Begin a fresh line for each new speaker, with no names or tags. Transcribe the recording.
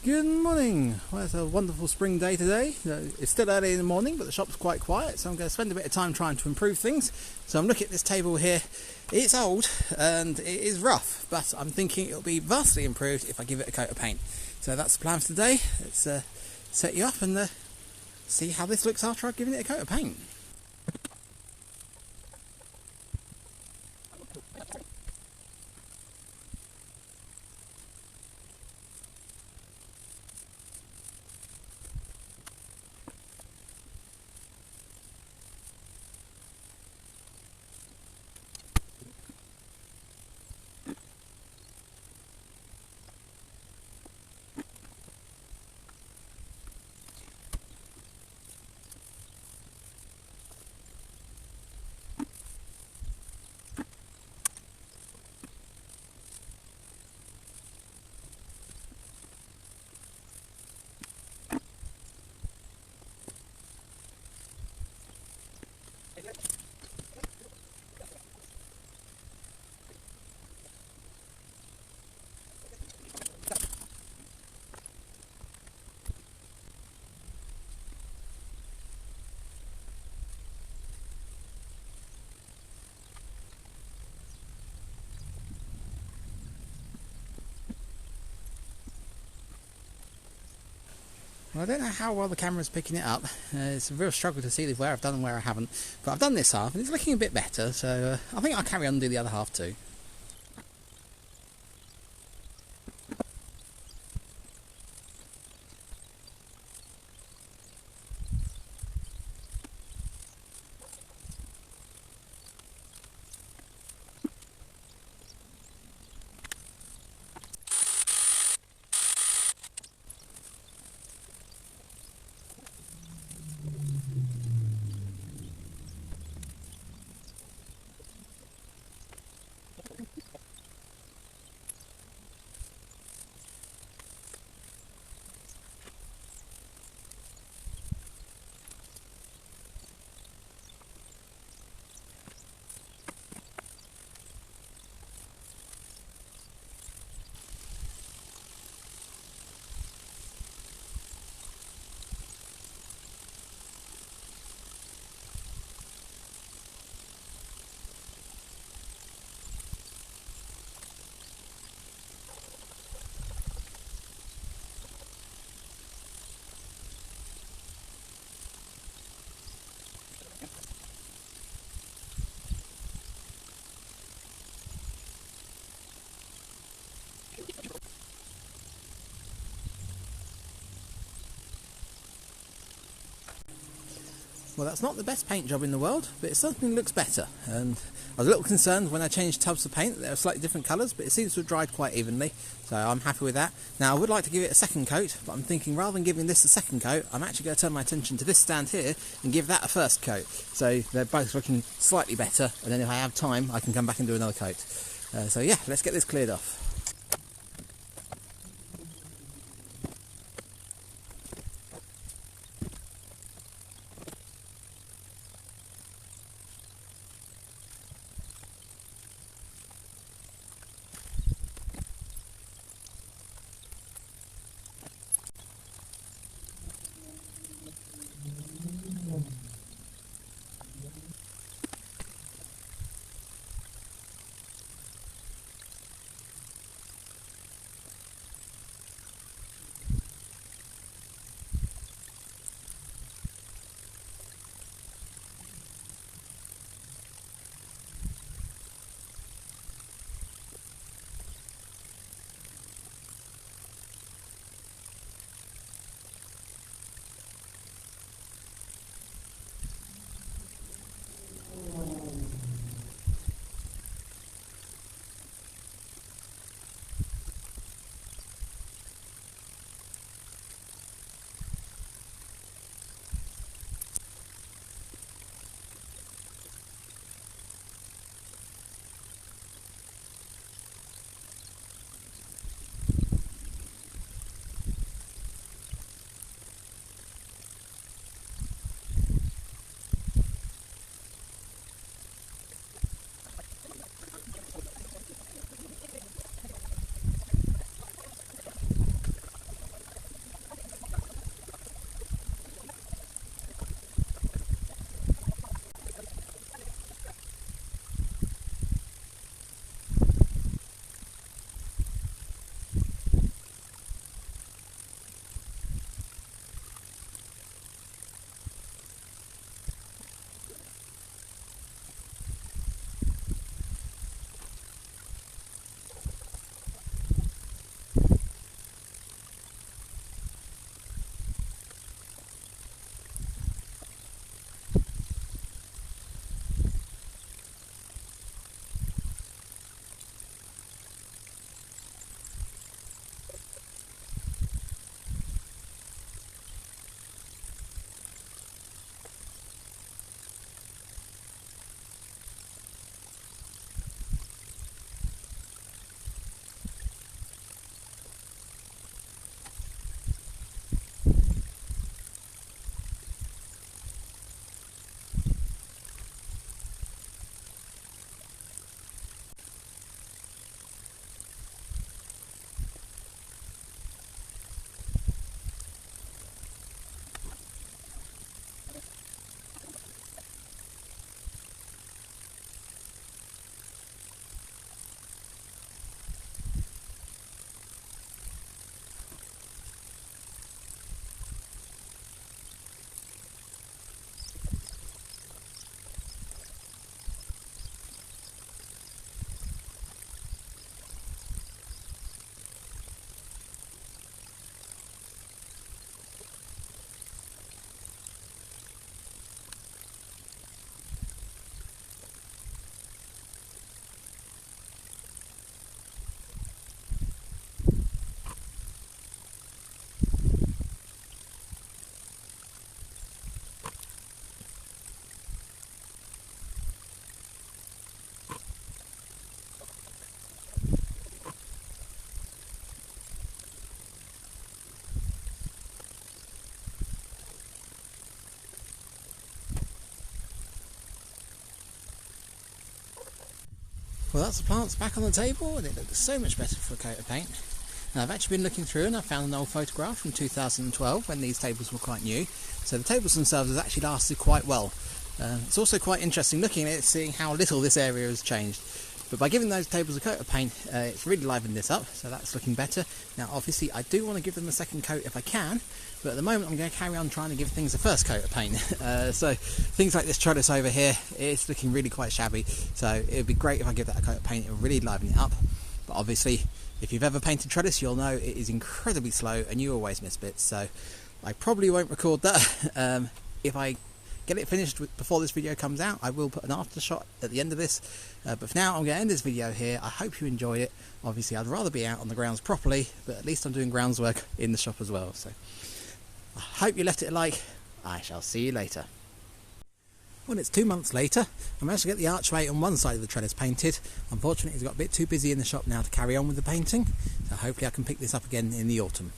Good morning. Well, it's a wonderful spring day today. It's still early in the morning, but the shop's quite quiet, so I'm going to spend a bit of time trying to improve things. So I'm looking at this table here. It's old and it is rough, but I'm thinking it'll be vastly improved if I give it a coat of paint. So that's the plan for today. Let's set you up and see how this looks after I've given it a coat of paint. Well, I don't know how well the camera's picking it up. It's a real struggle to see where I've done and where I haven't. But I've done this half and it's looking a bit better, so I think I'll carry on and do the other half too. Well, that's not the best paint job in the world, but it certainly looks better. And I was a little concerned when I changed tubs of paint that they were slightly different colours, but it seems to have dried quite evenly, so I'm happy with that. Now, I would like to give it a second coat, but I'm thinking rather than giving this a second coat, I'm actually going to turn my attention to this stand here and give that a first coat. So they're both looking slightly better, and then if I have time, I can come back and do another coat. So yeah, let's get this cleared off. Well, that's the plants back on the table, and it looks so much better for a coat of paint. Now, I've actually been looking through and I found an old photograph from 2012 when these tables were quite new. So the tables themselves have actually lasted quite well. It's also quite interesting looking at it, seeing how little this area has changed. But by giving those tables a coat of paint, it's really livened this up, so that's looking better. Now, obviously, I do want to give them a second coat if I can, but at the moment I'm going to carry on trying to give things a first coat of paint. So things like this trellis over here, it's looking really quite shabby, so it would be great if I give that a coat of paint. It would really liven it up. But obviously, if you've ever painted trellis, you'll know it is incredibly slow and you always miss bits, so I probably won't record that. If I get it finished before this video comes out, I will put an after shot at the end of this, but for now I'm going to end this video here. I hope you enjoyed it. Obviously I'd rather be out on the grounds properly, but at least I'm doing grounds work in the shop as well, so I hope you left it a like. I shall see you later. Well, it's 2 months later. I managed to get the archway on one side of the trellis painted. Unfortunately it's got a bit too busy in the shop now to carry on with the painting, so hopefully I can pick this up again in the autumn.